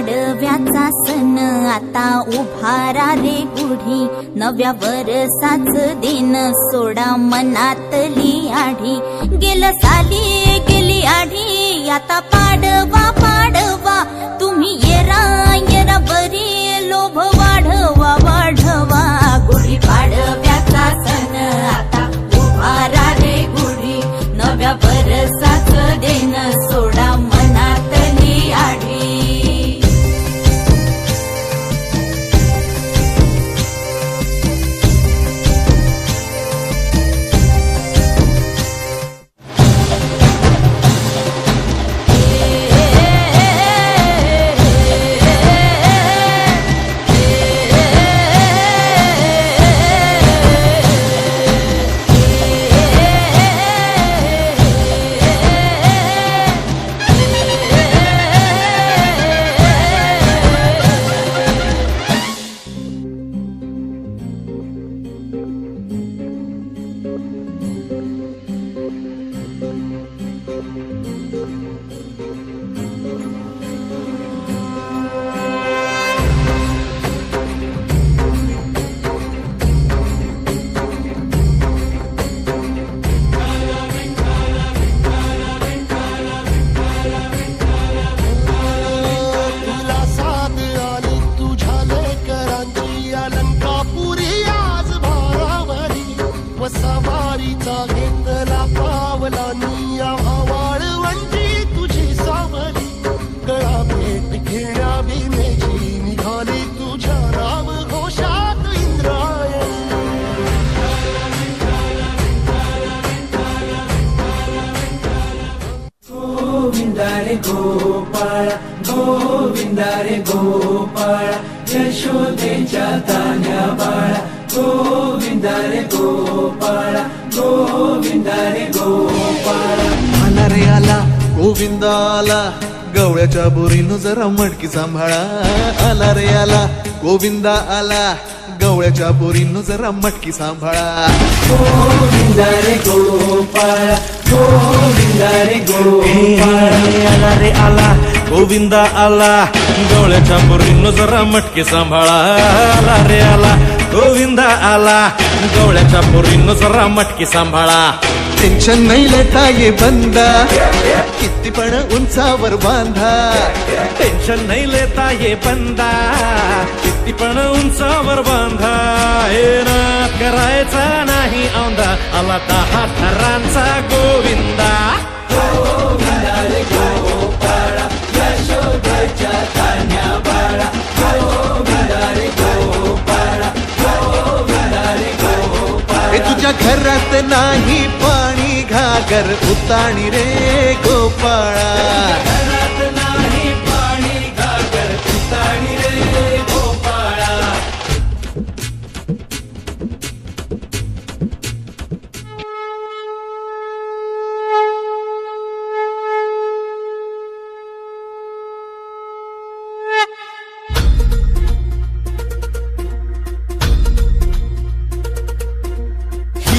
पाडव्याचा सण आता उभारा रे गुढी, नव्या वरसाच दिन सोडा मनातली आढी. गेलं साली गेली आढी, आता पाडवा पाडवा, तुम्ही येरा येरा बरी, लोभ वाढवा वाढवा. गुढी पाडव्याचा सण आता उभारा रे गुढी, नव्या वरसाच दिन सोडा मनातली आढी. गोपाळ गोविंदा रे गोपाळ, यशोदेच्या तान्या बाळा. गोविंदा रे गोपाळ गोविंदा रे गोपाळ. आला रे आला गोविंदा आला, गवळ्याच्या बोरीनं जरा मटकी सांभाळा. आला रे आला गोविंदा आला, गवळ्याच्या बोरीनं जरा मटकी सांभाळा. गोविंदा रे गोपाळ गोविंदा रे गोपाळ. आला रे आला गोविंदा आला, गवळ्याच्या बोरीनं जरा मटकी सांभाळा. आला रे आला गोविंदा आला, गवळ्याच्या बोरीनं जरा मटकी सांभाळा. टेन्शन नाही लेता ये बंदा, किती पण उंचावर बांधा. टेन्शन नाही लेता ये बंदा, किती पण उंचावर बांधा. हे ना करायचा नाही औंधा, आला 10 थरांचा गोविंदा. गोविंदा रे गोपाळ, यशोदेच्या तान्या बाळा. गोविंदा रे गोपाळ गोविंदा रे गोपाळ. हे तुझ्या घरात नाही पाणी, घागर उताणी रे गोपाळा. घरात नाही पाणी, घागर उताणी रे गोपाळा.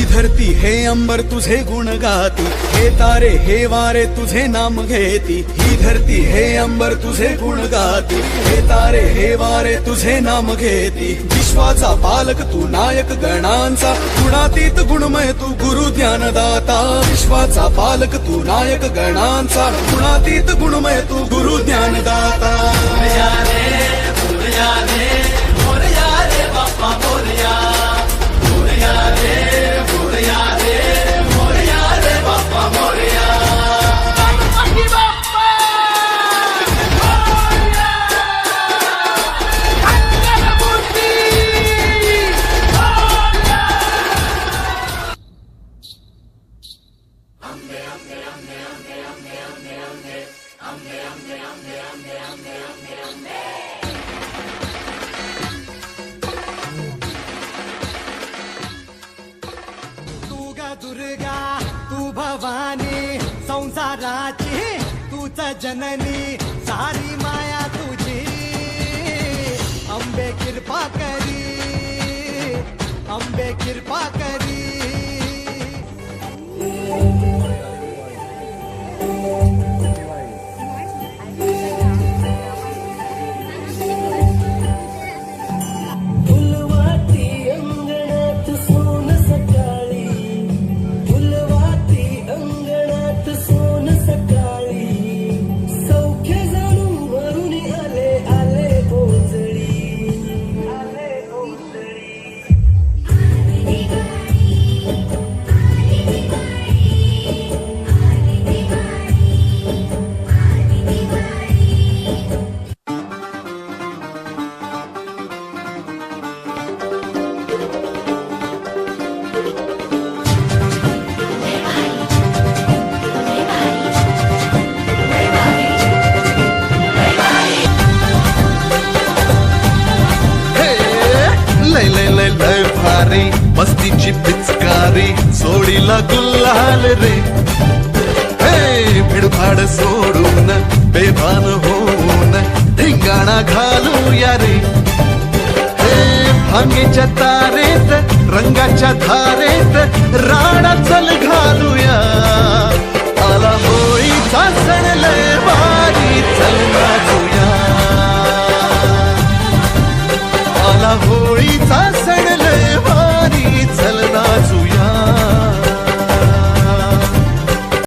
धरती हे अंबर तुझे गुण गाती, हे तारे हे वारे तुझे नाम घेती. ही धरती हे अंबर तुझे गुण गाती, हे तारे हे वारे तुझे नाम घेती. विश्वाचा पालक तू नायक गणांचा, गुणातीत गुणमय तू गुरु ज्ञानदाता. विश्वाचा पालक तू नायक गणांचा, गुणातीत गुणमय तू गुरु ज्ञानदाता. मोरया रे मोरया रे बाप्पा मोरया. मोरया रे मोरया रे मोरया रे बाप्पा मोरया. गणपती बाप्पा मोरया. मंगलमूर्ती मोरया. अंबे अंबे अंबे अंबे अंबे अंबे अंबे अंबे अंबे अंबे अंबे अंबे अंबे अंबे. दुर्गा तू भवानी संसाराची तूच जननी, सारी माया तुझी. अंबे कृपा करी, अंबे कृपा करी. रे मस्तीची पिचकारी सोडीला गुल्हाल रे हे भिडभाड सोडून बेभान होऊन धिंगाणा घालूया रे हे भांगेच्या तारेत रंगाच्या धारेत राणा चल